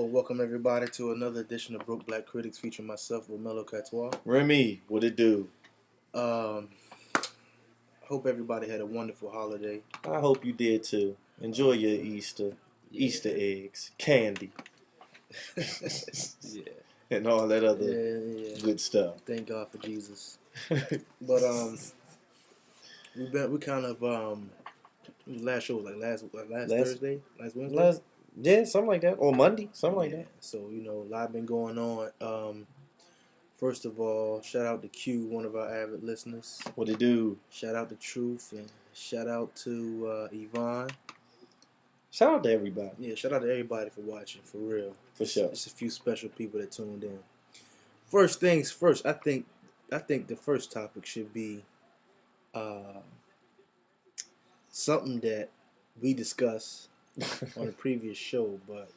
Welcome everybody to another edition of Broke Black Critics featuring myself, Romello Catois. Remy, what it do? Hope everybody had a wonderful holiday. I hope you did too. Enjoy your Easter eggs, candy, Yeah. and all that other good stuff. Thank God for Jesus. But we kind of last show was like last Thursday, last Wednesday. Something like that, or Monday, something like that. So a lot been going on. First of all, shout out to Q, one of our avid listeners. What it do? Shout out to Truth and shout out to Yvonne. Shout out to everybody. Yeah, shout out to everybody for watching, for real. For sure. Just a few special people that tuned in. First things first, I think the first topic should be something that we discussed on a previous show, but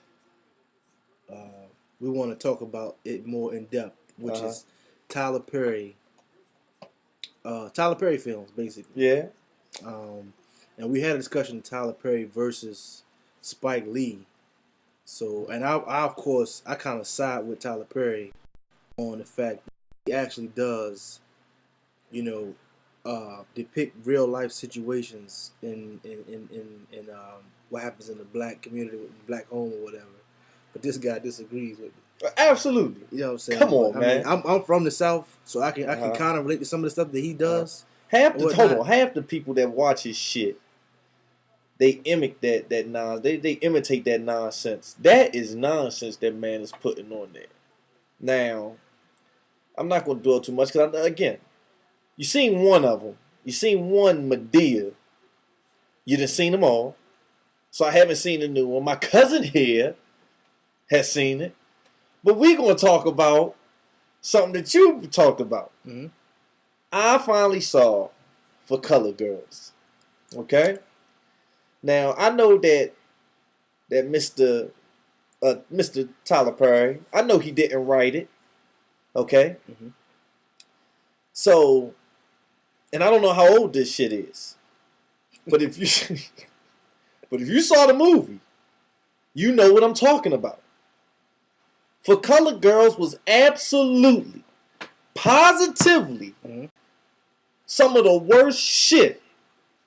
we want to talk about it more in depth, which is Tyler Perry films, basically. Yeah. And we had a discussion of Tyler Perry versus Spike Lee. So, and I of course, I kind of side with Tyler Perry on the fact that he actually does, depict real life situations in what happens in the black community, black home or whatever. But this guy disagrees with me. Absolutely. You know what I'm saying? Come on, man. I'm from the South, so I can kind of relate to some of the stuff that he does. Half the people that watch his shit, they imitate that nonsense. That is nonsense that man is putting on there. Now, I'm not going to dwell too much because, again, you seen one of them. You seen one Medea. You done seen them all. So I haven't seen the new one. My cousin here has seen it. But we're going to talk about something that you talked about. Mm-hmm. I finally saw For Color Girls. Okay? Now, I know that Mr. Tyler Perry, I know he didn't write it. Okay? Mm-hmm. So, and I don't know how old this shit is. But if you saw the movie, you know what I'm talking about. For Color Girls was absolutely, positively some of the worst shit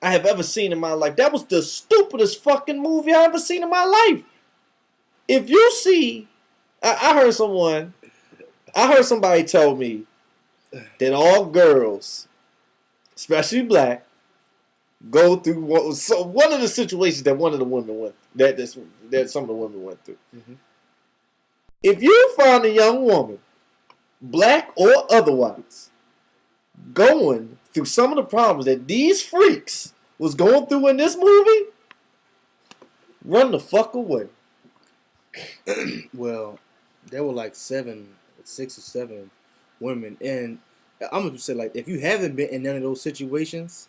I have ever seen in my life. That was the stupidest fucking movie I ever seen in my life. If you see, I heard somebody tell me that all girls, especially black, go through one of the situations that one of the women went that some of the women went through. Mm-hmm. If you find a young woman, black or otherwise, going through some of the problems that these freaks was going through in this movie, run the fuck away. Well, there were like 6 or 7 women, and I'm gonna say, like, if you haven't been in none of those situations,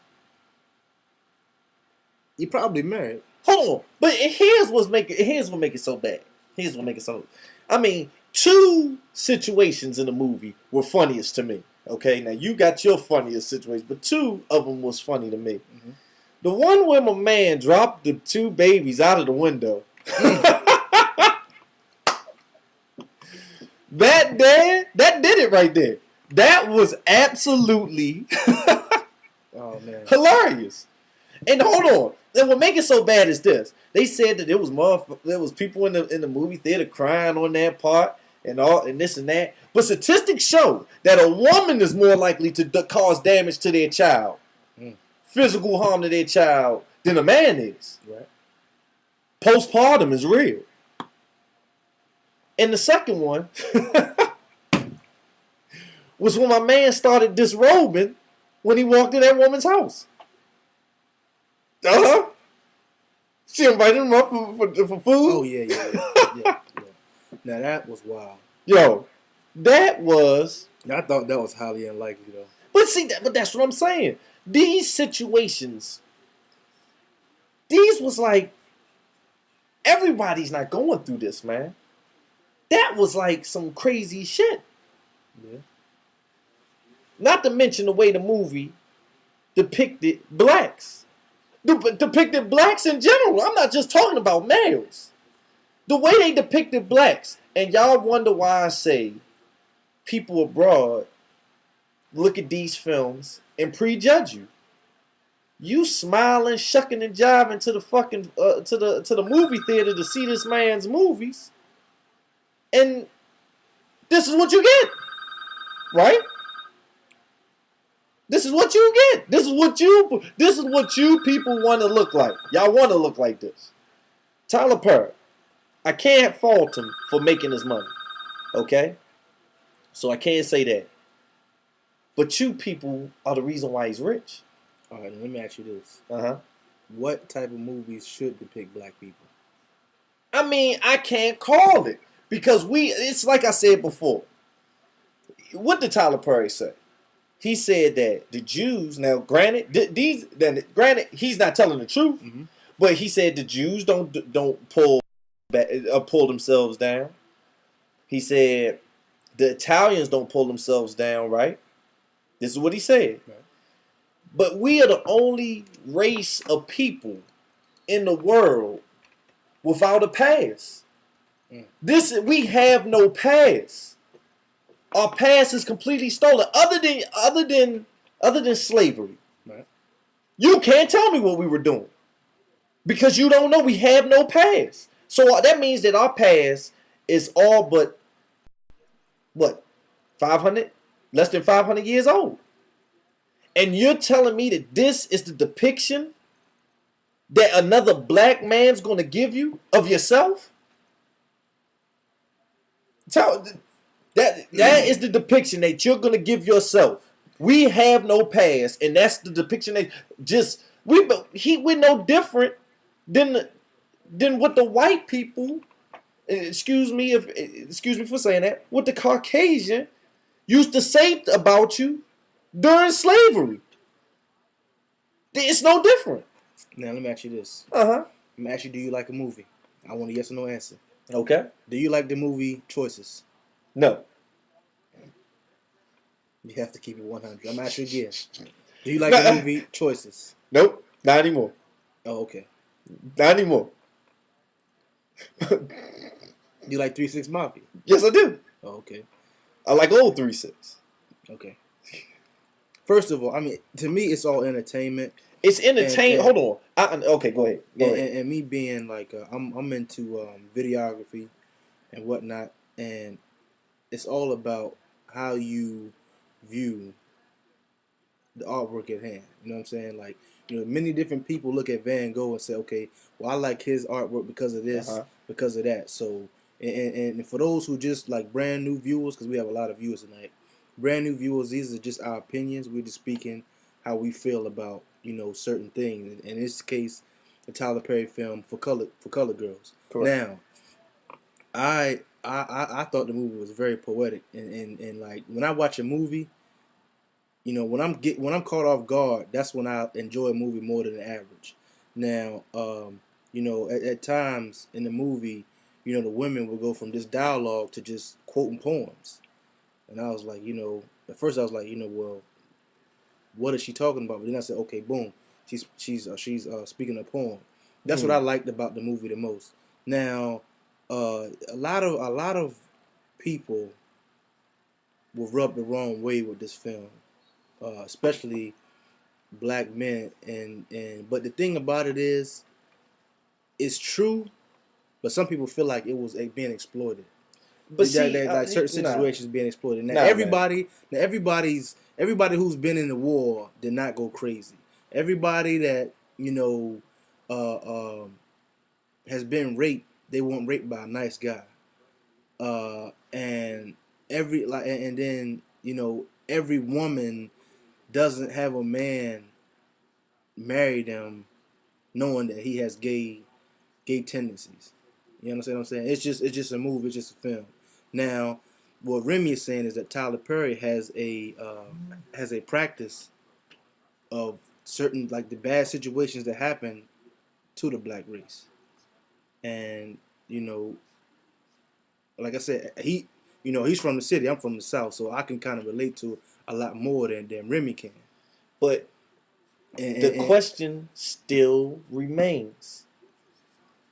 you're probably married. Hold on, but here's what make it so bad. Here's what make it so. I mean, 2 situations in the movie were funniest to me. Okay, now you got your funniest situation, but 2 of them was funny to me. Mm-hmm. The one where my man dropped the 2 babies out of the window. That did it right there. That was absolutely hilarious. And hold on, and what make it so bad is this: they said that there was people in the movie theater crying on that part and this and that. But statistics show that a woman is more likely to cause damage to their child, physical harm to their child, than a man is. Right. Postpartum is real. And the second one was when my man started disrobing when he walked in that woman's house. She invited him up for food. Oh, yeah. Now, that was wild. Yo, that was... I thought that was highly unlikely, though. But that's what I'm saying. These situations, these was like, everybody's not going through this, man. That was like some crazy shit. Yeah. Not to mention the way the movie depicted blacks. Depicted blacks in general. I'm not just talking about males. The way they depicted blacks, and y'all wonder why I say people abroad look at these films and prejudge you. You smiling, shucking, and jiving to the fucking to the movie theater to see this man's movies, and this is what you get, right? This is what you get. This is what you people want to look like. Y'all want to look like this. Tyler Perry, I can't fault him for making his money, okay? So I can't say that. But you people are the reason why he's rich. All right, let me ask you this. Uh-huh. What type of movies should depict black people? I mean, I can't call it. Because it's like I said before. What did Tyler Perry say? He said that the Jews, now granted, he's not telling the truth, but he said the Jews don't pull themselves down. He said the Italians don't pull themselves down, right? This is what he said. Right. But we are the only race of people in the world without a past. We have no past. Our past is completely stolen. Other than slavery. Right. You can't tell me what we were doing. Because you don't know. We have no past. So that means that our past is all but what? 500? Less than 500 years old. And you're telling me that this is the depiction that another black man's going to give you of yourself? That is the depiction that you're going to give yourself. We have no past, and that's the depiction that we're no different than what the white people, excuse me for saying that, what the Caucasian used to say about you during slavery. It's no different. Now let me ask you this. Uh-huh. Let me ask you, do you like a movie? I want a yes or no answer. Okay. Do you like the movie Choices? No. You have to keep it 100. I'm asking you again. Do you like the movie Choices? Nope. Not anymore. Oh, okay. Not anymore. Do you like 3 6 Mafia? Yes, I do. Oh, okay. I like old 3 6. Okay. First of all, I mean, to me, it's all entertainment. It's entertainment. Hold on. Okay, go ahead. And me being like, I'm into videography and whatnot, and it's all about how you view the artwork at hand. You know what I'm saying? Like, many different people look at Van Gogh and say, okay, well, I like his artwork because of this, because of that. So, and for those who just like brand new viewers, because we have a lot of viewers tonight, brand new viewers, these are just our opinions. We're just speaking how we feel about, certain things. In this case, the Tyler Perry film for color girls. Correct. Now, I thought the movie was very poetic, and like when I watch a movie, when I'm caught off guard, that's when I enjoy a movie more than the average. Now, at times in the movie, the women would go from this dialogue to just quoting poems, and I was like, at first I was like, well, what is she talking about? But then I said, okay, boom, she's speaking a poem. That's what I liked about the movie the most. Now, a lot of people will rub the wrong way with this film, especially black men. But the thing about it is, it's true, but some people feel like it was being exploited. But like certain situations being exploited. Now everybody who's been in the war did not go crazy. Everybody that has been raped, they weren't raped by a nice guy. And then every woman doesn't have a man marry them knowing that he has gay tendencies. You understand what I'm saying? It's just a movie, it's just a film. Now, what Remy is saying is that Tyler Perry has a practice of certain, like, the bad situations that happen to the black race. And, like I said, he's from the city, I'm from the South, so I can kind of relate to a lot more than Remy can. But the question still remains.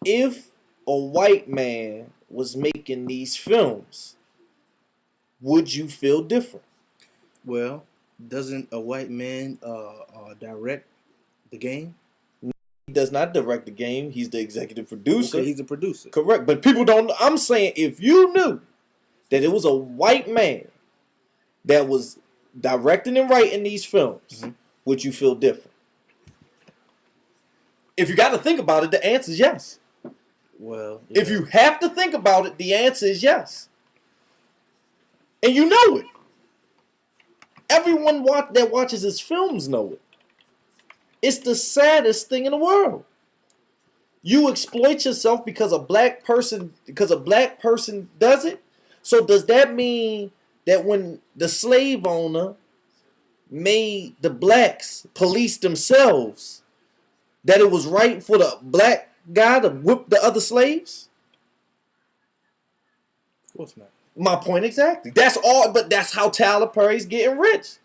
If a white man was making these films, would you feel different? Well, doesn't a white man direct the game? He does not direct the game. He's the executive producer. Okay, he's a producer. Correct. But people don't. I'm saying if you knew that it was a white man that was directing and writing these films, would you feel different? If you got to think about it, the answer is yes. Well, if you have to think about it, the answer is yes. And you know it. Everyone that watches his films know it. It's the saddest thing in the world. You exploit yourself because a black person does it. So does that mean that when the slave owner made the blacks police themselves, that it was right for the black guy to whip the other slaves? Of course not. My point exactly. That's all, but that's how Tyler Perry's getting rich.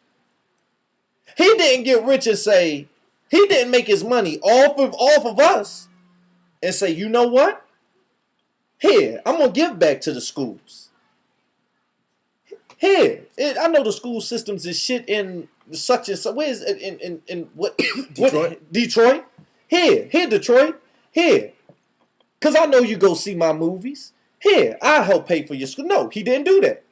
He didn't get rich and say, he didn't make his money off of us and say, you know what? Here, I'm gonna give back to the schools. Here, I know the school systems is shit in such and such. Where is it in what? Detroit. Detroit. Here, Detroit. Here, cause I know you go see my movies. Here, I'll help pay for your school. No, he didn't do that.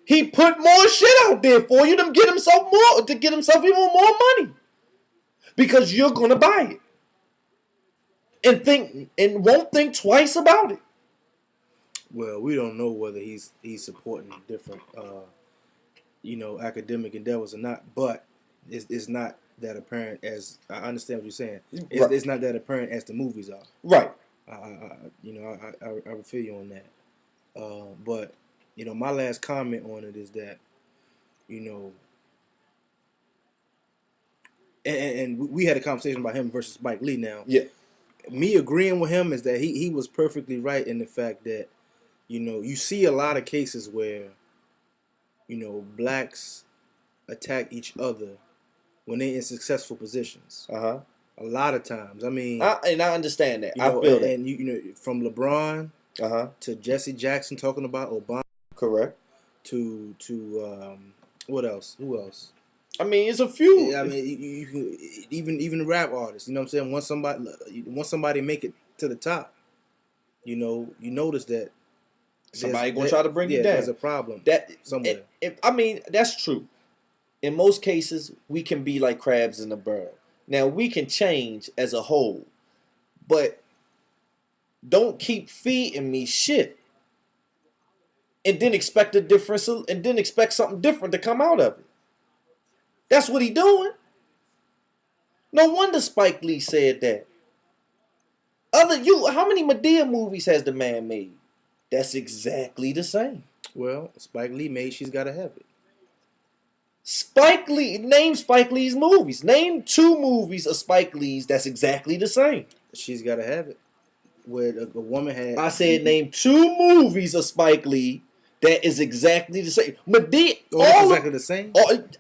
He put more shit out there for you to get himself even more money, because you're gonna buy it and won't think twice about it. Well, we don't know whether he's supporting different, academic endeavors or not. But it's not that apparent as I understand what you're saying. It's not that apparent as the movies are. Right. I feel you on that. But my last comment on it is that, and we had a conversation about him versus Spike Lee. Now, yeah, me agreeing with him is that he was perfectly right in the fact that, you see a lot of cases where, blacks attack each other when they're in successful positions. Uh-huh. A lot of times. I mean, and I understand that. I feel that. And from LeBron to Jesse Jackson talking about Obama. Correct. To what else? Who else? I mean, it's a few. I mean, you can even rap artists. You know what I'm saying? Once somebody make it to the top, you notice that somebody gonna try to bring you down. There's a problem somewhere. I mean, that's true. In most cases, we can be like crabs in a barrel. Now, we can change as a whole, but don't keep feeding me shit and then expect a difference, and then expect something different to come out of it. That's what he doing. No wonder Spike Lee said that. How many Madea movies has the man made? That's exactly the same. Well, Spike Lee made She's Gotta Have It. Name Spike Lee's movies. Name 2 movies of Spike Lee's that's exactly the same. She's Gotta Have It. Where a woman had... I said name 2 movies of Spike Lee that is exactly the same. Madea... exactly the same?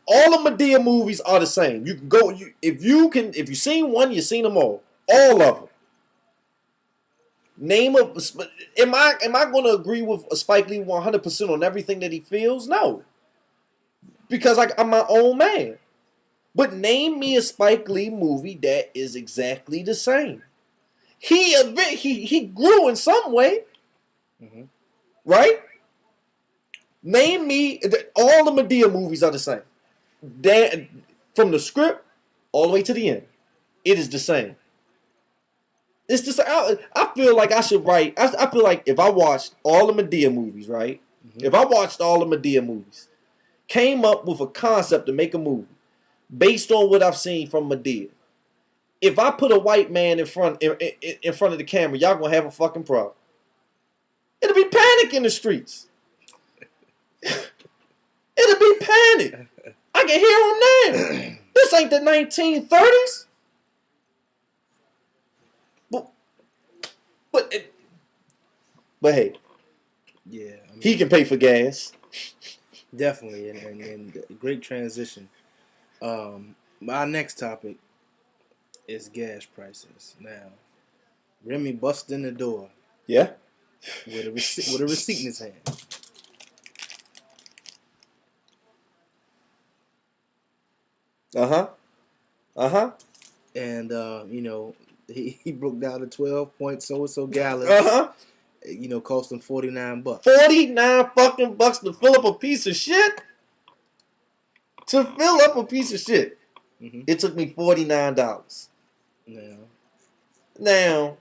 All of Madea movies are the same. You can go... If you've seen one, you've seen them all. All of them. Name of... Am I going to agree with Spike Lee 100% on everything that he feels? No. Because I'm my own man. But name me a Spike Lee movie that is exactly the same. He grew in some way. Mm-hmm. Right? Name me... All the Madea movies are the same. From the script all the way to the end. It is the same. It's just... I feel like I should write... I feel like if I watched all the Madea movies, right? Mm-hmm. If I watched all the Madea movies, came up with a concept to make a movie based on what I've seen from Madea. If I put a white man in front of the camera, y'all gonna have a fucking problem. It'll be panic in the streets. It'll be panic. I can hear them now. This ain't the 1930s. But hey, yeah, he can pay for gas. Definitely, and great transition. Our next topic is gas prices. Now, Remy busts in the door. Yeah. With a receipt in his hand. And you know, he broke down to 12 point so gallons. You know, cost him $49. $49 fucking bucks to fill up a piece of shit. To fill up a piece of shit. Mm-hmm. It took me $49. Now.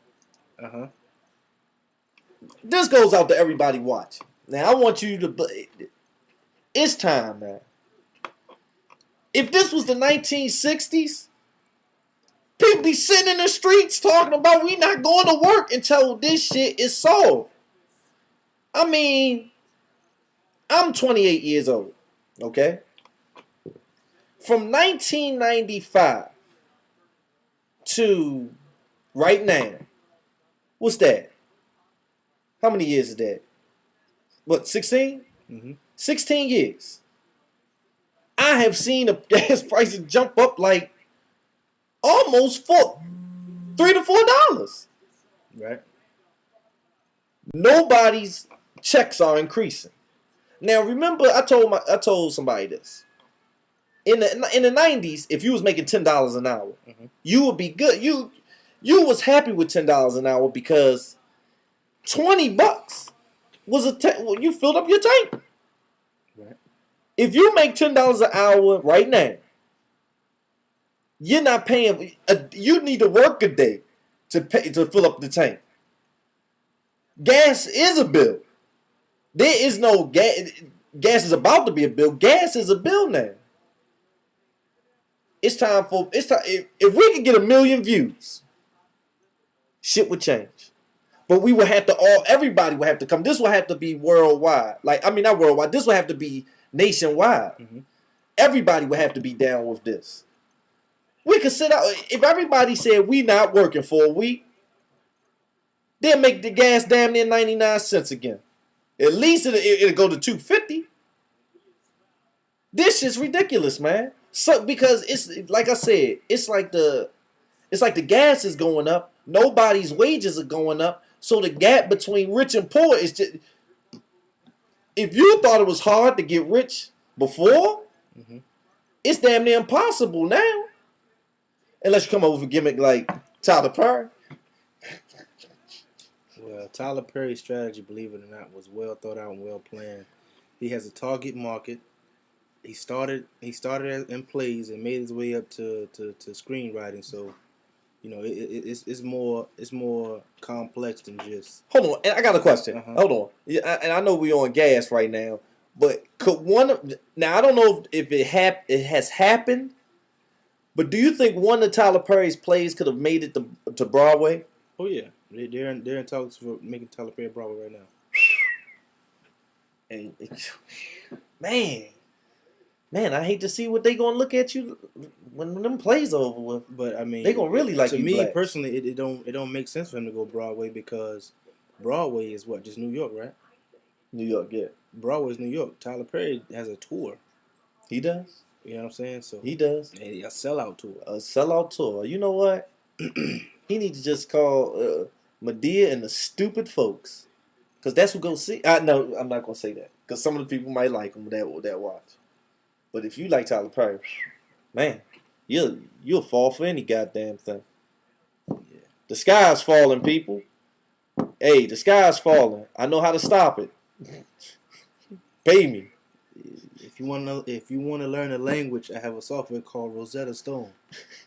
This goes out to everybody watching. Now I want you to. It's time, man. If this was the 1960s, people be sitting in the streets talking about we not going to work until this shit is solved. I mean, I'm 28 years old, okay? From 1995 to right now, what's that? How many years is that? What, 16? Mm-hmm. 16 years. I have seen the gas prices jump up like almost $3 to $4. Right. Nobody's checks are increasing. Now remember, I told somebody this. In the 90s, if you was making $10 an hour, you would be good. You was happy with $10 an hour because $20 was you filled up your tank. Right. If you make $10 an hour right now, you're not paying. You need to work a day to fill up the tank. Gas is a bill. There is no gas. Gas is about to be a bill. Gas is a bill now. It's time. If we could get 1 million views, shit would change. But we would have to everybody would have to come. This would have to be worldwide. Like, I mean, not worldwide. This would have to be nationwide. Mm-hmm. Everybody would have to be down with this. We could sit out. If everybody said we not working for a week, they'll make the gas damn near 99 cents again. At least it'll go to $2.50. This shit's ridiculous, man. So because it's like I said, it's like the gas is going up. Nobody's wages are going up. So the gap between rich and poor is just. If you thought it was hard to get rich before, it's damn near impossible now. Unless you come up with a gimmick like Tyler Perry. Well, Tyler Perry's strategy, believe it or not, was well thought out and well planned. He has a target market. He started in plays and made his way up to screenwriting. So, you know, it's more complex than just. Hold on, and I got a question. Hold on, and I know we're on gas right now, but could now I don't know if it has happened, but do you think one of Tyler Perry's plays could have made it to Broadway? Oh yeah, they're in talks for making Tyler Perry Broadway right now. And man, I hate to see what they gonna look at you when them plays over with. But I mean, they gonna really like you. To me black. Personally, it don't make sense for him to go Broadway because Broadway is what, just New York, right? New York, yeah. Broadway's New York. Tyler Perry has a tour. He does. You know what I'm saying? So he does. A sellout tour. A sellout tour. You know what? He needs to just call Madea and the stupid folks, because that's who go see. No, I'm not gonna say that because some of the people might like him that watch. But if you like Tyler Perry, man, you'll fall for any goddamn thing. Yeah. The sky's falling, people. Hey, the sky's falling. I know how to stop it. Pay me. If you want to learn a language, I have a software called Rosetta Stone.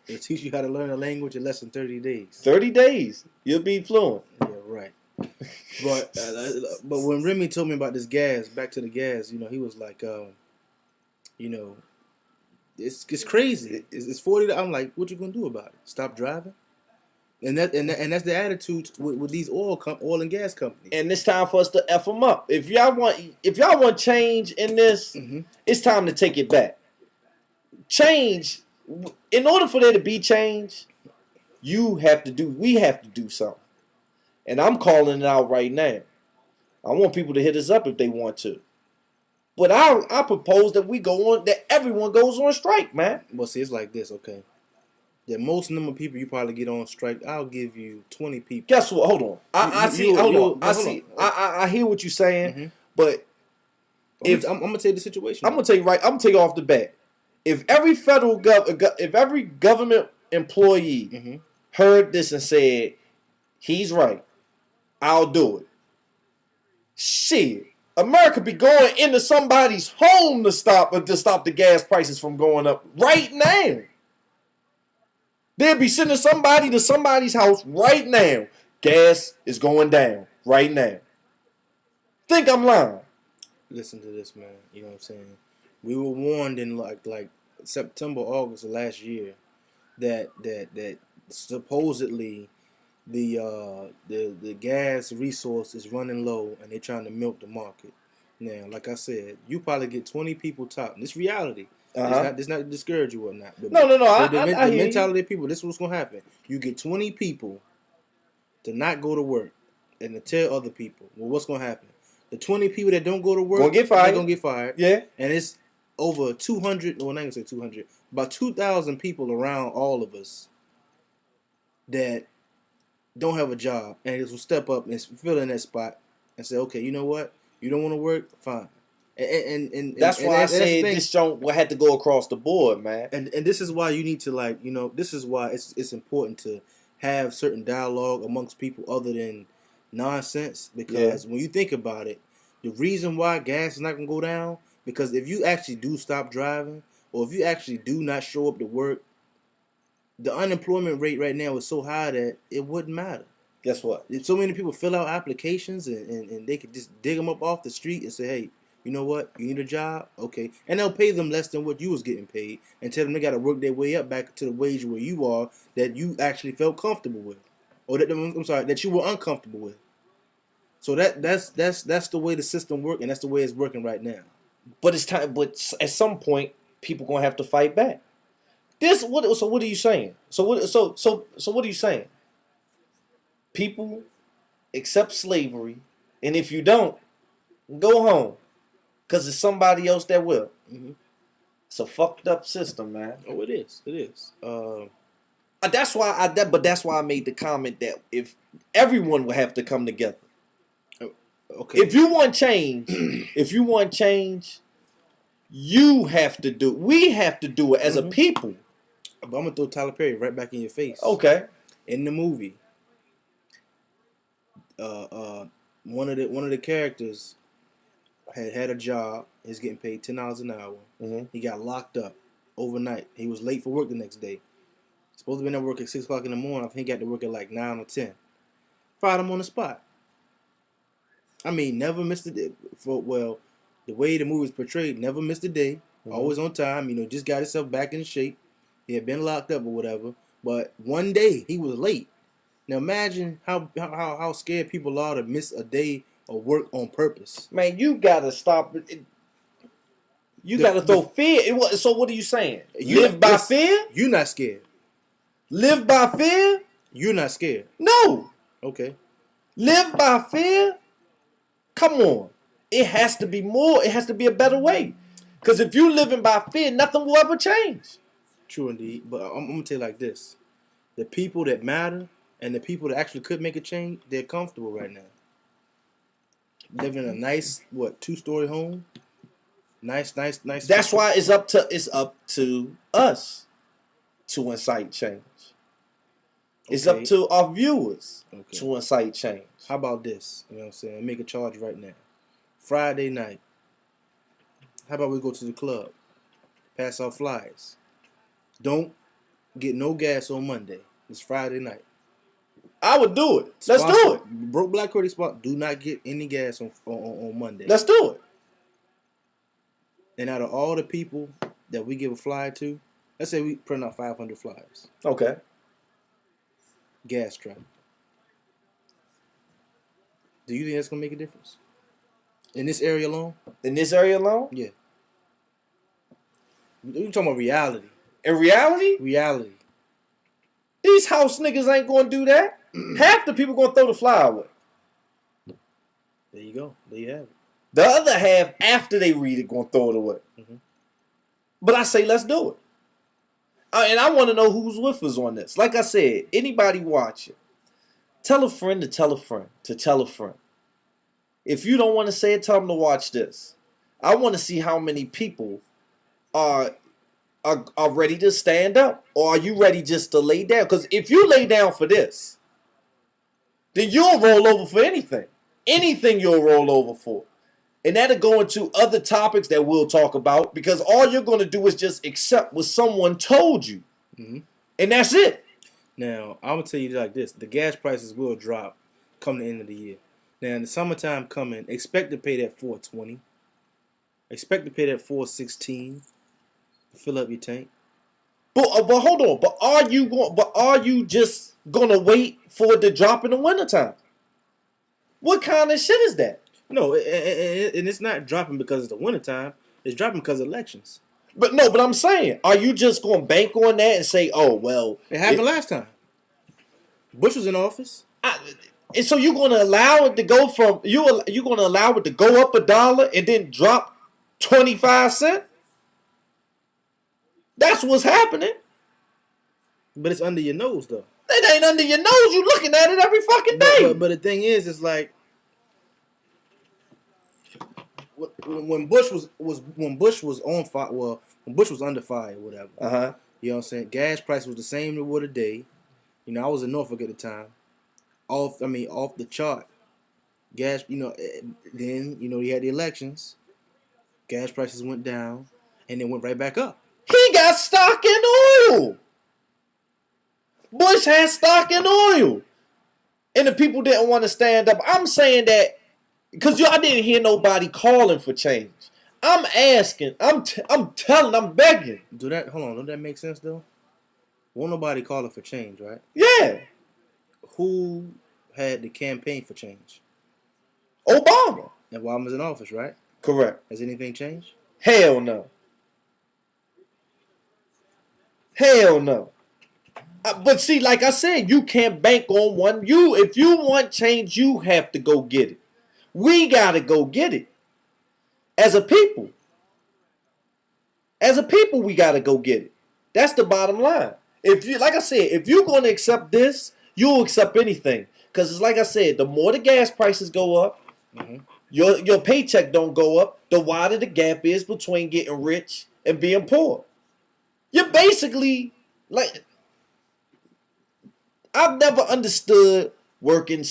It'll teach you how to learn a language in less than 30 days. 30 days, you'll be fluent. Yeah, right. But when Remy told me about this gas, back to the gas, you know, he was like, you know, it's crazy. It's $40. I'm like, what you gonna do about it? Stop driving? And that's the attitude with these oil and gas companies. And it's time for us to F them up. If y'all want change in this, it's time to take it back. Change. In order for there to be change, we have to do something. And I'm calling it out right now. I want people to hit us up if they want to. But I propose that everyone goes on strike, man. Well, see, it's like this, okay? the most number of people you probably get on strike, I'll give you 20 people. Guess what? Hold on. I see. Hold on. I see. I hear what you're saying, Mm-hmm. but I'm gonna tell you the situation. I'm gonna tell you right. I'm gonna tell you off the bat. If every if every government employee Mm-hmm. heard this and said, "He's right, I'll do it." Shit, America be going into somebody's home to stop the gas prices from going up right now. They'll be sending somebody to somebody's house right now. Gas is going down right now. Think I'm lying? Listen to this, man. You know what I'm saying? We were warned in like September, August of last year that supposedly the gas resource is running low and they're trying to milk the market. Now, like I said, you probably get 20 people top. This reality. It's not to discourage you or not. But No. The mentality of people. This is what's gonna happen. You get 20 people to not go to work and to tell other people. Well, what's gonna happen? The 20 people that don't go to work, they're gonna get fired. Yeah. And it's over 200. Well, I'm not gonna say 200. About 2,000 people around all of us that don't have a job and just will step up and fill in that spot and say, okay, you know what? You don't want to work? Fine. And that's why I said this joint had to go across the board, man. And this is why you need to this is why it's important to have certain dialogue amongst people other than nonsense, because when you think about it, the reason why gas is not going to go down, because if you actually do stop driving or if you actually do not show up to work, the unemployment rate right now is so high that it wouldn't matter. Guess what? So many people fill out applications and they could just dig them up off the street and say, hey, you know what? You need a job? Okay. And they'll pay them less than what you was getting paid and tell them they got to work their way up back to the wage where you are that you actually felt comfortable with. Or that you were uncomfortable with. So that's the way the system works, and that's the way it's working right now. But it's time. But at some point, people gonna have to fight back. So what are you saying? So what are you saying? People accept slavery, and if you don't, go home, cause it's somebody else that will. Mm-hmm. It's a fucked up system, man. Oh, it is. It is. That's why I made the comment that if everyone would have to come together. Okay. If you want change, you have to do. We have to do it as a people. But I'm gonna throw Tyler Perry right back in your face. Okay. In the movie, one of the characters had a job. He's getting paid $10 an hour. Mm-hmm. He got locked up overnight. He was late for work the next day. Supposed to be at work at 6 o'clock in the morning. I think he got to work at like 9 or 10. Fired him on the spot. I mean, never missed a day. The way the movie is portrayed, never missed a day. Mm-hmm. Always on time. Just got himself back in shape. He had been locked up or whatever. But one day, he was late. Now imagine how scared people are to miss a day of work on purpose. Man, you gotta stop it. You gotta throw fear. So what are you saying? Live by fear? You're not scared. Live by fear? You're not scared. No. Okay. Live by fear? Come on. It has to be more. It has to be a better way. Because if you're living by fear, nothing will ever change. True indeed. But I'm going to tell you like this. The people that matter and the people that actually could make a change, they're comfortable right now. Living in a nice, 2-story home. Nice. That's why it's up to us to incite change. It's up to our viewers to incite change. How about this? You know what I'm saying? Make a charge right now. Friday night. How about we go to the club? Pass out flyers. Don't get no gas on Monday. It's Friday night. I would do it. Let's do it. Broke Black Critic spot. Do not get any gas on Monday. Let's do it. And out of all the people that we give a flyer to, let's say we print out 500 flyers. Okay. Gas trap. Do you think that's going to make a difference? In this area alone? In this area alone? Yeah. We're talking about reality. In reality? Reality. These house niggas ain't going to do that. Half the people going to throw the flyer away. There you go. There you have it. The other half, after they read it, going to throw it away. Mm-hmm. But I say, let's do it. And I want to know who's with us on this. Like I said, anybody watching, tell a friend to tell a friend to tell a friend. If you don't want to say it, tell them to watch this. I want to see how many people are ready to stand up, or are you ready just to lay down? Because if you lay down for this, then you'll roll over for anything. Anything you'll roll over for. And that'll go into other topics that we'll talk about, because all you're going to do is just accept what someone told you. Mm-hmm. And that's it. Now, I'm going to tell you like this. The gas prices will drop come the end of the year. Now, in the summertime coming, expect to pay that $4.20. Expect to pay that $4.16 to fill up your tank. But hold on. But are you just going to wait for it to drop in the wintertime? What kind of shit is that? No, and it's not dropping because it's the wintertime. It's dropping because of elections. But I'm saying, are you just going to bank on that and say, oh, well. It happened last time. Bush was in office. And so you're going to allow it to go from, you're going to allow it to go up $1 and then drop 25 cents? That's what's happening. But it's under your nose, though. It ain't under your nose. You looking at it every fucking day. But the thing is, it's like, when Bush was on fire, well, when Bush was under fire, whatever. You know what I'm saying? Gas price was the same as it was today. You know, I was in Norfolk at the time. Off the chart. Gas, then you had the elections. Gas prices went down, and then went right back up. He got stock in oil. Bush had stock in oil, and the people didn't want to stand up. I'm saying that because I didn't hear nobody calling for change. I'm asking. I'm telling. I'm begging. Hold on. Don't that make sense though? Won't nobody calling for change, right? Yeah. Who had the campaign for change? Obama. And Obama's in office, right? Correct. Has anything changed? Hell no. Hell no. But see, like I said, you can't bank on one. If you want change, you have to go get it. We gotta go get it. As a people. As a people, we gotta go get it. That's the bottom line. Like I said, if you're gonna accept this, you'll accept anything. Because it's like I said, the more the gas prices go up, your paycheck don't go up, the wider the gap is between getting rich and being poor. You're basically like, I've never understood working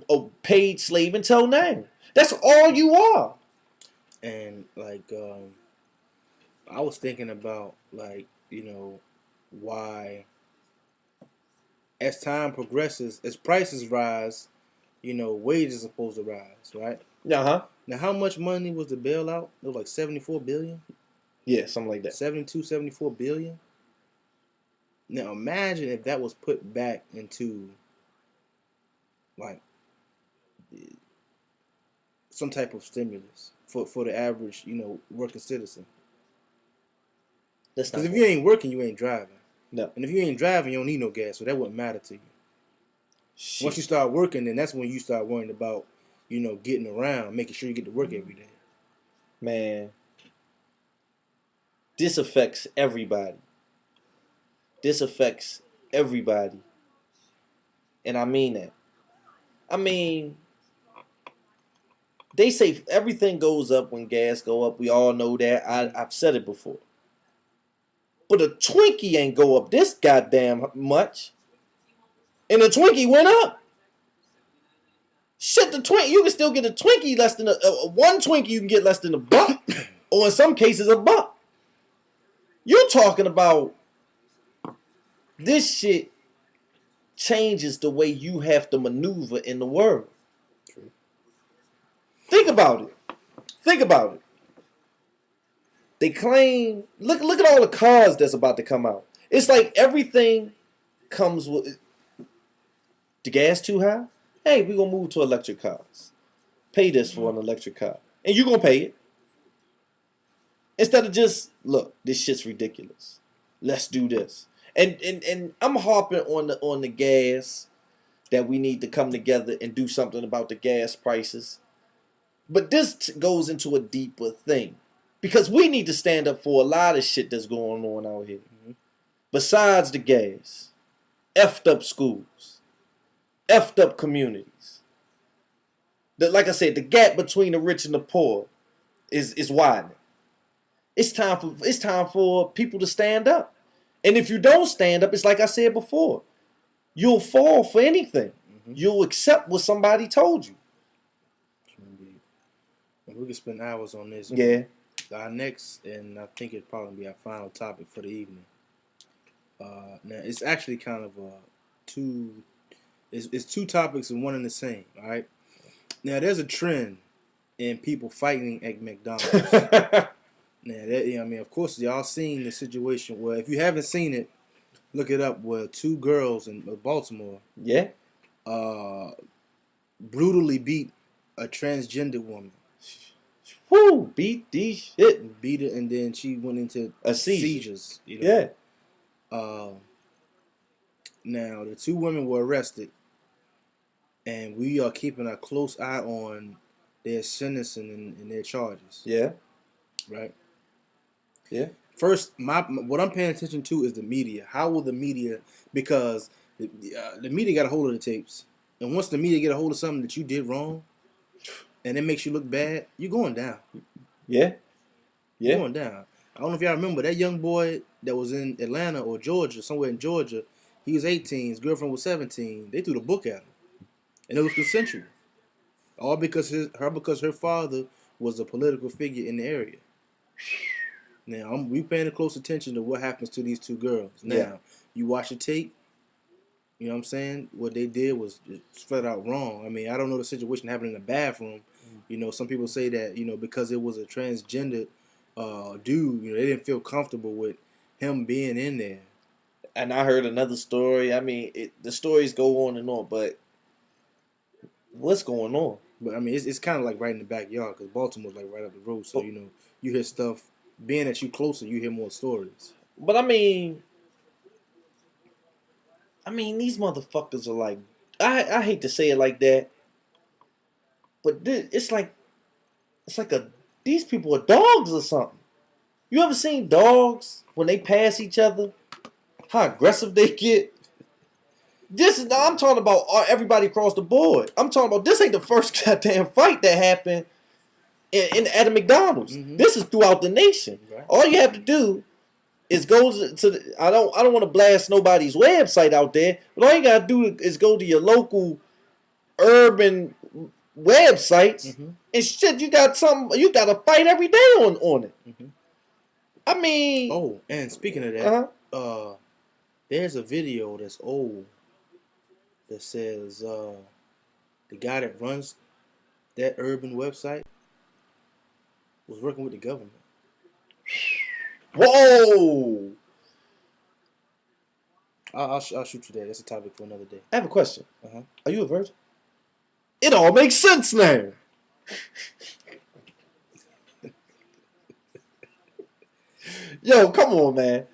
a paid slave until now. That's all you are. And like, I was thinking about like, why as time progresses, as prices rise, wages are supposed to rise, right? Uh-huh. Now, how much money was the bailout? It was like $74 billion. Yeah, something like that. 74 billion. Now imagine if that was put back into like some type of stimulus for the average, working citizen. Because if you ain't working, you ain't driving. No. And if you ain't driving, you don't need no gas, so that wouldn't matter to you. Shit. Once you start working, then that's when you start worrying about, getting around, making sure you get to work every day. Man. This affects everybody. This affects everybody. And I mean that. I mean, they say everything goes up when gas go up. We all know that. I've said it before. But a Twinkie ain't go up this goddamn much. And the Twinkie went up. Shit, the Twinkie, you can still get a Twinkie less than one Twinkie you can get less than $1. Or in some cases $1. You're talking about this shit changes the way you have to maneuver in the world. True. Think about it. Think about it. They claim, look at all the cars that's about to come out. It's like everything comes with, the gas too high? Hey, we're going to move to electric cars. Pay this for an electric car. And you're going to pay it. Instead of just, look, this shit's ridiculous. Let's do this. And I'm harping on the gas, that we need to come together and do something about the gas prices. But this goes into a deeper thing. Because we need to stand up for a lot of shit that's going on out here. besides the gas, effed up schools, effed up communities. Like I said, the gap between the rich and the poor is widening. It's time for people to stand up. And if you don't stand up, it's like I said before, you'll fall for anything. You'll accept what somebody told you. We could spend hours on this. Yeah. Our next, and I think it'd probably be our final topic for the evening. Now, it's actually kind of it's two topics and one and the same, all right? Now, there's a trend in people fighting at McDonald's. Now, I mean, of course, y'all seen the situation where, if you haven't seen it, look it up, where two girls in Baltimore brutally beat a transgender woman. Woo! Beat these shit. Beat her, and then she went into seizures. You know? Yeah. Now, the two women were arrested, and we are keeping a close eye on their sentencing and their charges. Yeah. Right? Yeah. First, what I'm paying attention to is the media. How will the media, because the media got a hold of the tapes, and once the media get a hold of something that you did wrong, and it makes you look bad, you're going down. Yeah. Yeah. You're going down. I don't know if y'all remember that young boy that was in Atlanta or Georgia, somewhere in Georgia. He was 18, his girlfriend was 17. They threw the book at him, and it was consensual. All because her father was a political figure in the area. Now, we paying close attention to what happens to these two girls. Now, you watch the tape, you know what I'm saying? What they did was flat out wrong. I mean, I don't know the situation happened in the bathroom. You know, some people say that, you know, because it was a transgender dude, you know, they didn't feel comfortable with him being in there. And I heard another story. I mean, the stories go on and on, but what's going on? But, I mean, it's kind of like right in the backyard, because Baltimore's like right up the road. So, you know, you hear stuff. Being that you closer, you hear more stories. But, I mean, these motherfuckers are like, I hate to say it like that, but it's like these people are dogs or something. You ever seen dogs when they pass each other? How aggressive they get? I'm talking about everybody across the board. I'm talking about this ain't the first goddamn fight that happened at a McDonald's. This is throughout the nation. Right. All you have to do is go to the, I don't want to blast nobody's website out there, but all you gotta do is go to your local urban websites and shit. You got a fight every day on it. I mean, oh, and speaking of that, there's a video that's old that says the guy that runs that urban website was working with the government. Whoa! I'll shoot you that. That's a topic for another day. I have a question. Are you a virgin? It all makes sense now. Yo, come on, man.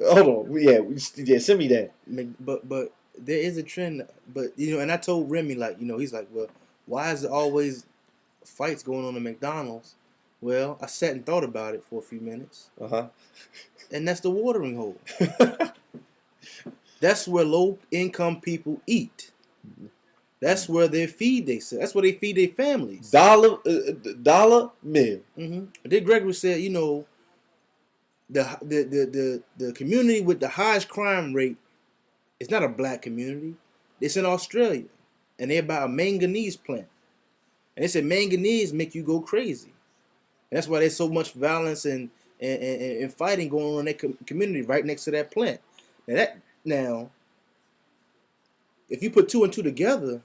Hold on. Yeah, send me that. But there is a trend. But, you know, and I told Remy, like, you know, he's like, well, why is there always fights going on in McDonald's? Well, I sat and thought about it for a few minutes. And that's the watering hole. That's where low-income people eat. That's where they feed themselves. That's where they feed their families. Dollar meal. Dick Gregory said, you know, the community with the highest crime rate is not a black community. It's in Australia, and they're by a manganese plant. And they said manganese make you go crazy. And that's why there's so much violence and fighting going on in that community right next to that plant. Now, if you put two and two together,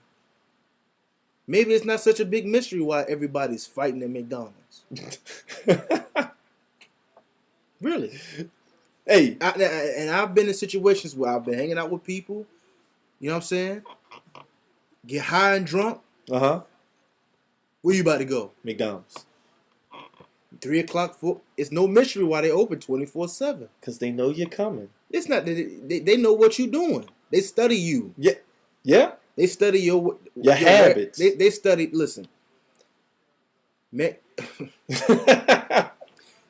maybe it's not such a big mystery why everybody's fighting at McDonald's. Really. Hey. And I've been in situations where I've been hanging out with people, you know what I'm saying? Get high and drunk. Where you about to go? McDonald's. 3 o'clock, it's no mystery why they open 24/7. Because they know you're coming. It's not, they know what you're doing. They study you. Yeah. They study your habits. They study, listen. Man,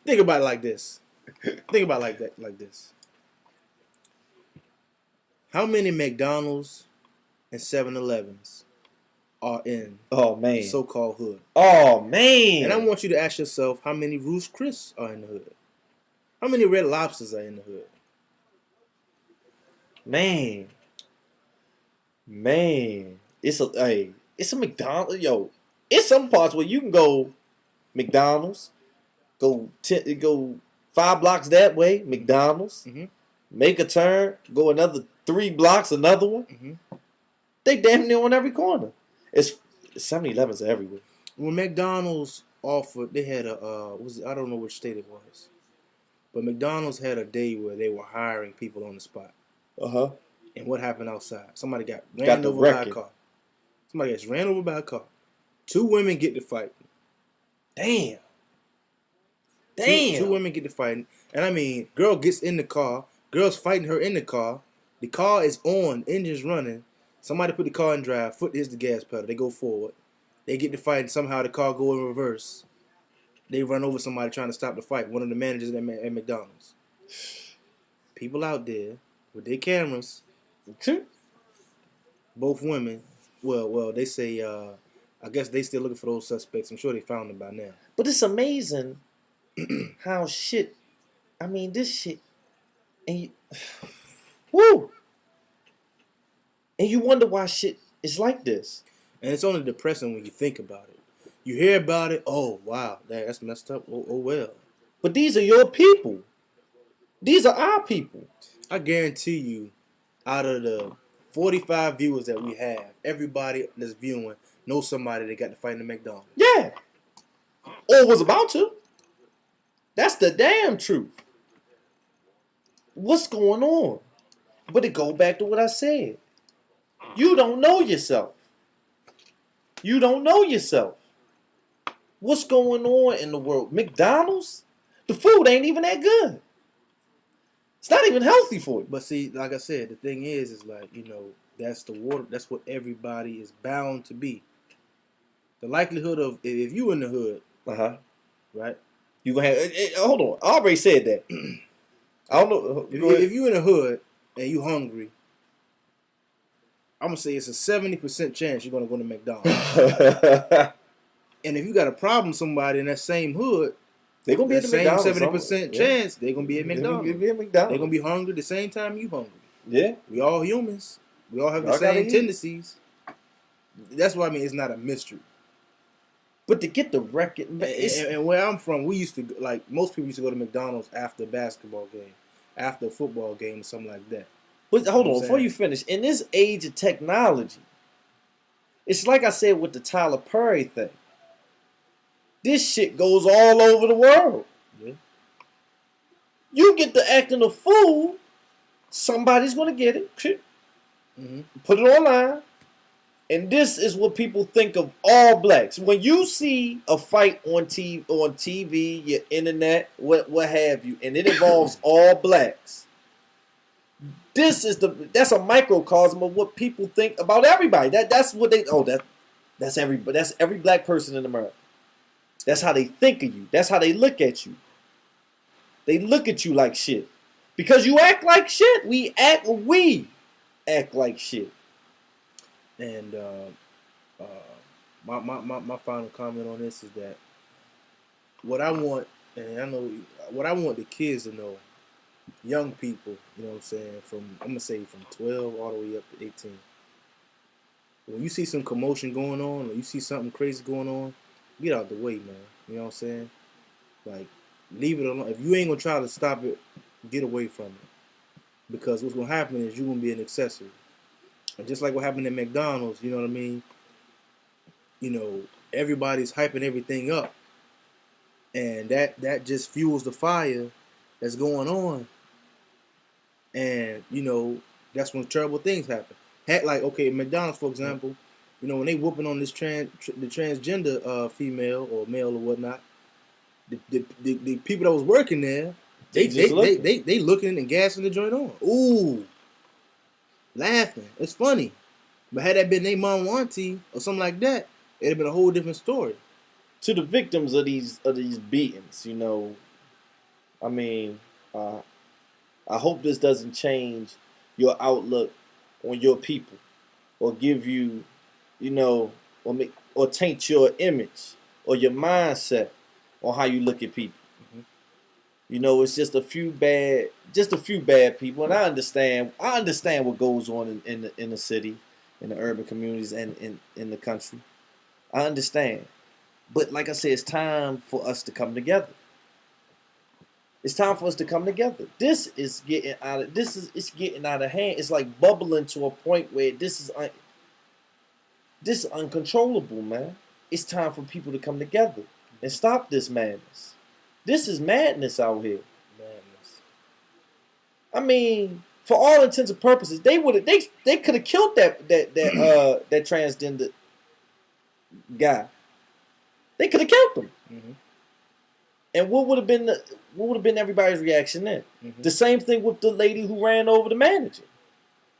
think about it like this. Think about it like this. How many McDonald's and 7-Elevens are in Oh the man. so-called hood? Oh man. And I want you to ask yourself how many Roost Chris are in the hood. How many Red Lobsters are in the hood? Man. It's a McDonald's, yo. It's some parts where you can go McDonald's, go 5 blocks that way, McDonald's, make a turn, go another 3 blocks, another one. They damn near on every corner. It's 7-Elevens are everywhere. When McDonald's offered, they had I don't know which state it was, but McDonald's had a day where they were hiring people on the spot. And what happened outside? Somebody got ran over by a car. Somebody gets ran over by a car. 2 women get to fighting. Damn. Two women get to fighting. And I mean, girl gets in the car. Girl's fighting her in the car. The car is on. Engine's running. Somebody put the car in drive. Foot hits the gas pedal. They go forward. They get to fighting. Somehow the car go in reverse. They run over somebody trying to stop the fight. One of the managers at McDonald's. People out there with their cameras. Both women. Well, they say, I guess they still looking for those suspects. I'm sure they found them by now. But it's amazing how this shit, and woo! And you wonder why shit is like this. And it's only depressing when you think about it. You hear about it, oh, wow, that's messed up. Oh, well. But these are your people. These are our people. I guarantee you, out of the 45 viewers that we have, everybody that's viewing knows somebody that got to fight in the McDonald's. Yeah. Or was about to. That's the damn truth. What's going on? But it goes back to what I said. You don't know yourself. You don't know yourself. What's going on in the world? McDonald's? The food ain't even that good. It's not even healthy for you. But see, like I said, the thing is like, that's the water. That's what everybody is bound to be. The likelihood of, if you in the hood, right? You gonna have, hold on. I already said that. I don't know. If you in the hood and you hungry, I'm gonna say it's a 70% chance you're gonna go to McDonald's. And if you got a problem with somebody in that same hood, they're gonna be at the same McDonald's. 70% chance they're gonna be at McDonald's. They're gonna be hungry the same time you hungry. Yeah. We all humans. We all have the same tendencies. That's why it's not a mystery. But to get the record, and where I'm from, we used to, like, most people used to go to McDonald's after a basketball game, after a football game, or something like that. But hold on, before you finish, in this age of technology, it's like I said with the Tyler Perry thing. This shit goes all over the world. Yeah. You get to acting a fool, somebody's gonna get it. Put it online. And this is what people think of all blacks. When you see a fight on TV, your internet, what have you, and it involves all blacks, that's a microcosm of what people think about everybody. That's what they that's every black person in America. That's how they think of you. That's how they look at you. They look at you like shit. Because you act like shit. We act like shit. And my final comment on this is that what I want, and I know what I want the kids to know, young people, you know what I'm saying, I'm gonna say from 12 all the way up to 18. When you see some commotion going on, or you see something crazy going on, get out the way, man. You know what I'm saying? Like, leave it alone. If you ain't gonna try to stop it, get away from it. Because what's gonna happen is you're gonna be an accessory. And just like what happened at McDonald's, you know what I mean? Everybody's hyping everything up. And that just fuels the fire that's going on. And, that's when terrible things happen. Like, okay, McDonald's, for example, when they whooping on this the transgender female or male or whatnot, the people that was working there, they looking and gassing the joint on. Ooh. Laughing. It's funny. But had that been their mom or auntie or something like that, it'd have been a whole different story. To the victims of these beatings, I hope this doesn't change your outlook on your people, or give you, you know, or taint your image or your mindset on how you look at people. You know, it's just a few bad people, and I understand what goes on in the city, in the urban communities, and in the country. I understand, but like I said, it's time for us to come together. It's time for us to come together. This is getting out of it's getting out of hand. It's like bubbling to a point where this is uncontrollable, man. It's time for people to come together and stop this madness. This is madness out here. Madness. I mean, for all intents and purposes, they could have killed that transgender guy. They could have killed him. Mm-hmm. And what would have been everybody's reaction then? Mm-hmm. The same thing with the lady who ran over the manager,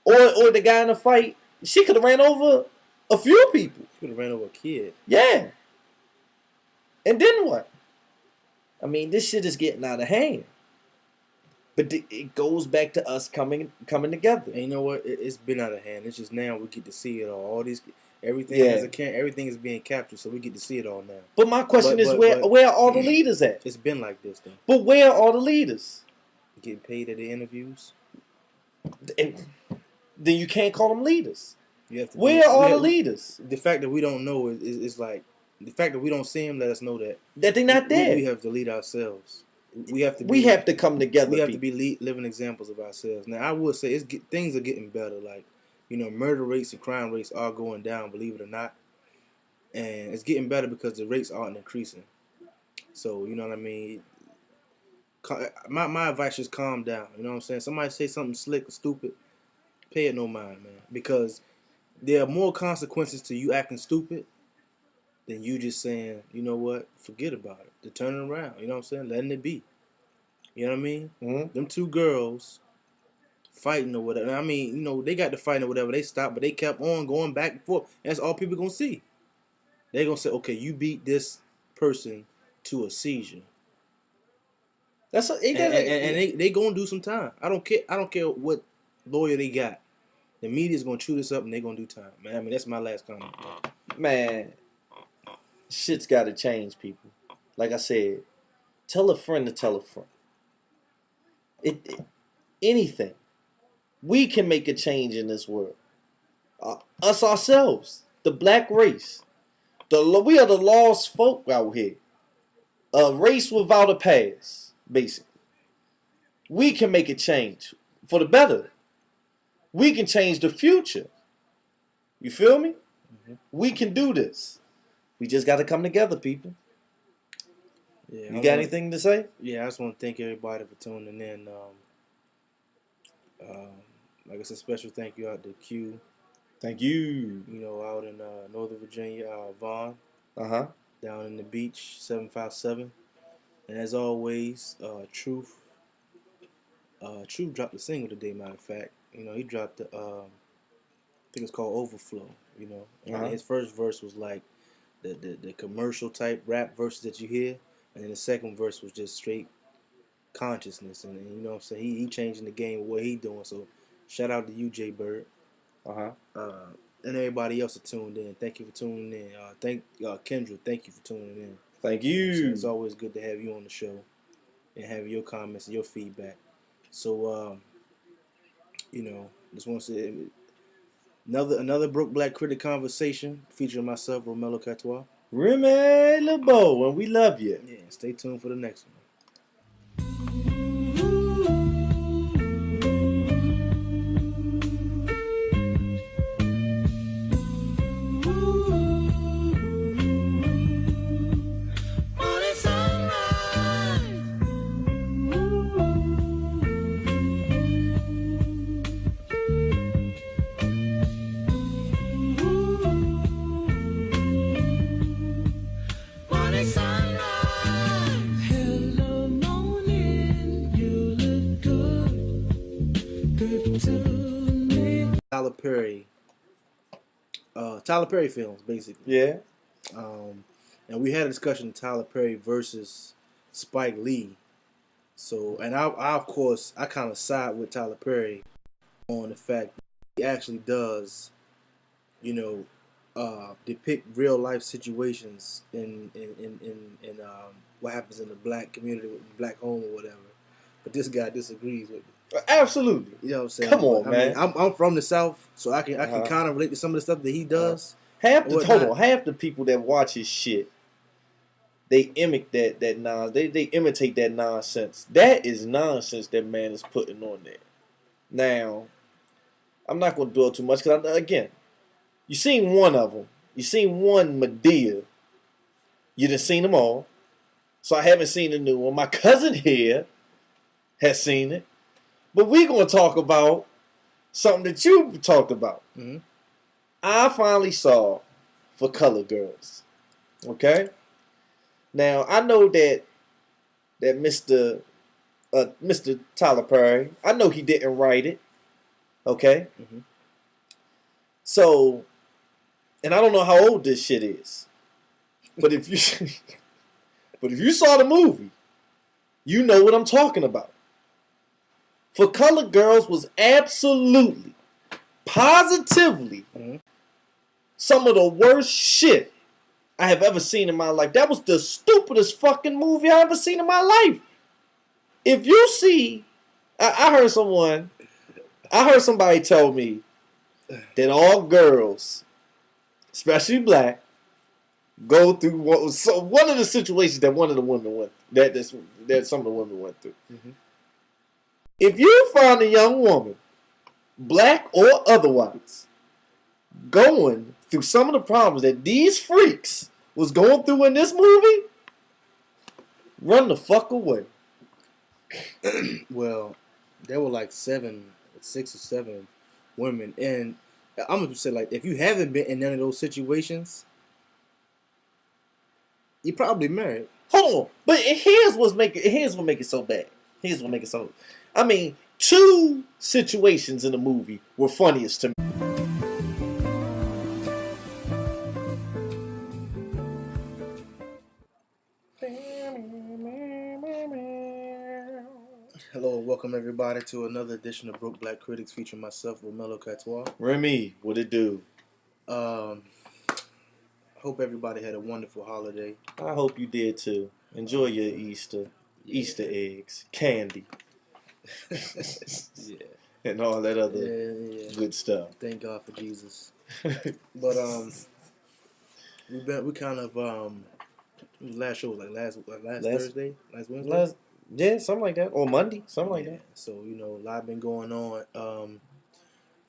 or the guy in the fight. She could have ran over a few people. She could have ran over a kid. Yeah. And then what? I mean, this shit is getting out of hand. But it goes back to us coming together. And you know what? It's been out of hand. It's just now we get to see it all. All these, everything everything is being captured, so we get to see it all now. But my question is, where are all the leaders at? It's been like this, though. But where are all the leaders? Getting paid at the interviews. And then you can't call them leaders. You have to where are all the leaders? The fact that we don't know is like the fact that we don't see them. Let us know that they're not there. We have to lead ourselves. We have to come together. We have to be living examples of ourselves. Now, I would say things are getting better. Like, you know, murder rates and crime rates are going down, believe it or not. And it's getting better because the rates aren't increasing. So, you know what I mean? My advice is calm down. You know what I'm saying? Somebody say something slick or stupid, pay it no mind, man. Because there are more consequences to you acting stupid than you just saying, you know what, forget about it. To turning around, you know what I'm saying? Letting it be. You know what I mean? Mm-hmm. Them two girls fighting or whatever. I mean, you know, they got to fight or whatever. They stopped, but they kept on going back and forth. And that's all people going to see. They're going to say, okay, you beat this person to a seizure. And they going to do some time. I don't care what lawyer they got. The media's going to chew this up and they're going to do time. Man, I mean, that's my last comment. Man, shit's got to change, people. Like I said, tell a friend to tell a friend. Anything. We can make a change in this world. Us ourselves, the black race. We are the lost folk out here. A race without a past, basically. We can make a change for the better. We can change the future. You feel me? Mm-hmm. We can do this. We just got to come together, people. Yeah, you got anything to say? Yeah, I just want to thank everybody for tuning in. Like I said, special thank you out to Q. Thank you. You know, out in Northern Virginia, Vaughn. Down in the beach, 757. And as always, Truth. Truth dropped a single today, matter of fact. You know, he dropped I think it's called Overflow, you know. And his first verse was like the commercial type rap verses that you hear. And then the second verse was just straight consciousness. And you know what I'm saying? He changing the game with what he doing. So shout out to you, J Bird. And everybody else that tuned in. Thank you for tuning in. Thank Kendra, thank you for tuning in. Thank you. So it's always good to have you on the show and have your comments and your feedback. So you know, just want to say another Broke Black Critic conversation featuring myself, Romello Catois. Remy LeBeau, and we love you. Yeah, stay tuned for the next one. Tyler Perry films, basically. Yeah. And we had a discussion of Tyler Perry versus Spike Lee. So, and I of course, I kind of side with Tyler Perry on the fact that he actually does, depict real life situations in what happens in the black community, black home or whatever. But this guy disagrees with me. Absolutely. You know what I'm saying? Come on, but, man. I'm from the South, so I can kind of relate to some of the stuff that he does. Half the people that watch his shit, they imitate that nonsense. That is nonsense that man is putting on there. Now, I'm not going to dwell too much because, again, you seen one of them. You seen one Medea. You done seen them all. So I haven't seen the new one. My cousin here has seen it. But we're going to talk about something that you talked about. Mm-hmm. I finally saw For Color Girls. Okay? Now, I know that Mr. Tyler Perry, I know he didn't write it. Okay? Mm-hmm. So, and I don't know how old this shit is. But if you saw the movie, you know what I'm talking about. For Color Girls was absolutely, positively some of the worst shit I have ever seen in my life. That was the stupidest fucking movie I ever seen in my life. If you see, I heard somebody tell me that all girls, especially black, go through one of the situations that one of the women went that some of the women went through. Mm-hmm. If you find a young woman, black or otherwise, going through some of the problems that these freaks was going through in this movie, run the fuck away. Well, there were like 6 or 7 women, and I'm gonna say, like, if you haven't been in none of those situations, you're probably married. Hold on, but here's what make it so bad. Here's what make it so. I mean, 2 situations in the movie were funniest to me. Hello and welcome everybody to another edition of Broke Black Critics featuring myself, Romello Catois. Remy, what it do? I hope everybody had a wonderful holiday. I hope you did too. Enjoy your Easter eggs, candy, Yeah, and all that other good stuff. Thank God for Jesus. But we kind of last show was like last Thursday, last Wednesday. Yeah, something like that, or Monday, something like that. So a lot been going on.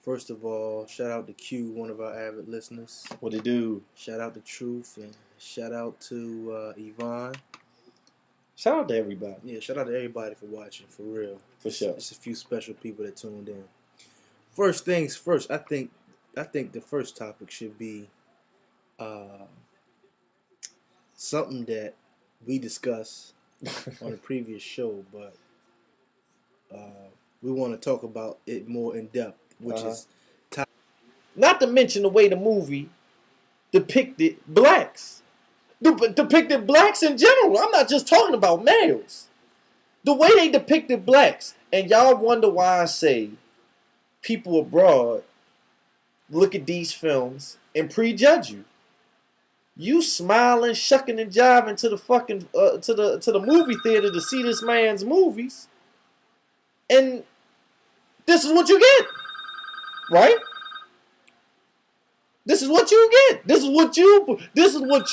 First of all, shout out to Q, one of our avid listeners. What it do? Shout out to Truth and shout out to Yvonne. Shout out to everybody. Yeah, shout out to everybody for watching, for real. For sure. It's a few special people that tuned in. First things first, I think the first topic should be something that we discussed on a previous show, but we want to talk about it more in depth, which is not to mention the way the movie depicted blacks. Depicted blacks in general. I'm not just talking about males. The way they depicted blacks. And y'all wonder why I say people abroad look at these films and prejudge you. You smiling, shucking and jiving to the fucking to the movie theater to see this man's movies, and this is what you get, right? This is what you get. This is what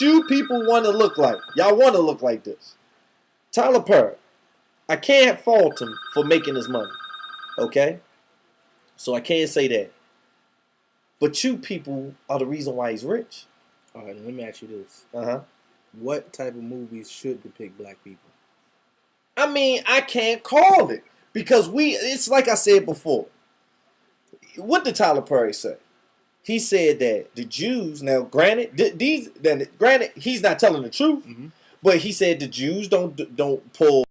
you people want to look like. Y'all want to look like this. Tyler Perry, I can't fault him for making his money, okay? So I can't say that. But you people are the reason why he's rich. All right, let me ask you this. What type of movies should depict black people? I mean, I can't call it. Because it's like I said before. What did Tyler Perry say? He said that the Jews, now granted, he's not telling the truth, but he said the Jews don't pull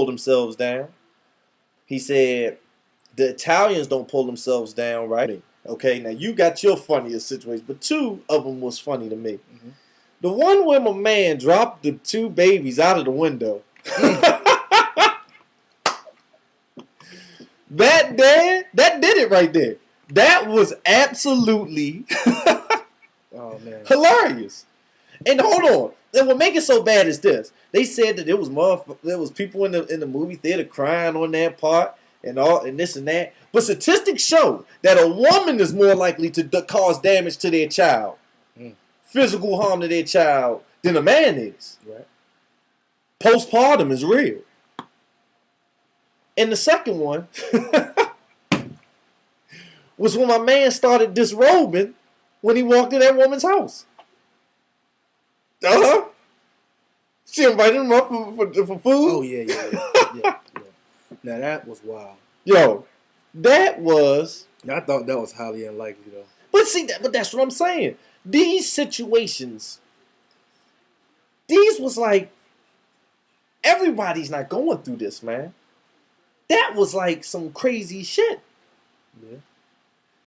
themselves down. He said the Italians don't pull themselves down, right? Okay, now you got your funniest situation, but 2 of them was funny to me. The one where my man dropped the 2 babies out of the window. That did it right there. That was absolutely Oh man. hilarious. And hold on. And what make it so bad is this. They said that there was people in the movie theater crying on that part and all and this and that. But statistics show that a woman is more likely to cause damage to their child, physical harm to their child, than a man is. Right. Postpartum is real. And the second one was when my man started disrobing when he walked in that woman's house. She invited him up for food. Oh yeah. Now that was wild. Yo, that was. Now, I thought that was highly unlikely though. But see, but that's what I'm saying. These situations, these was like, everybody's not going through this, man. That was like some crazy shit.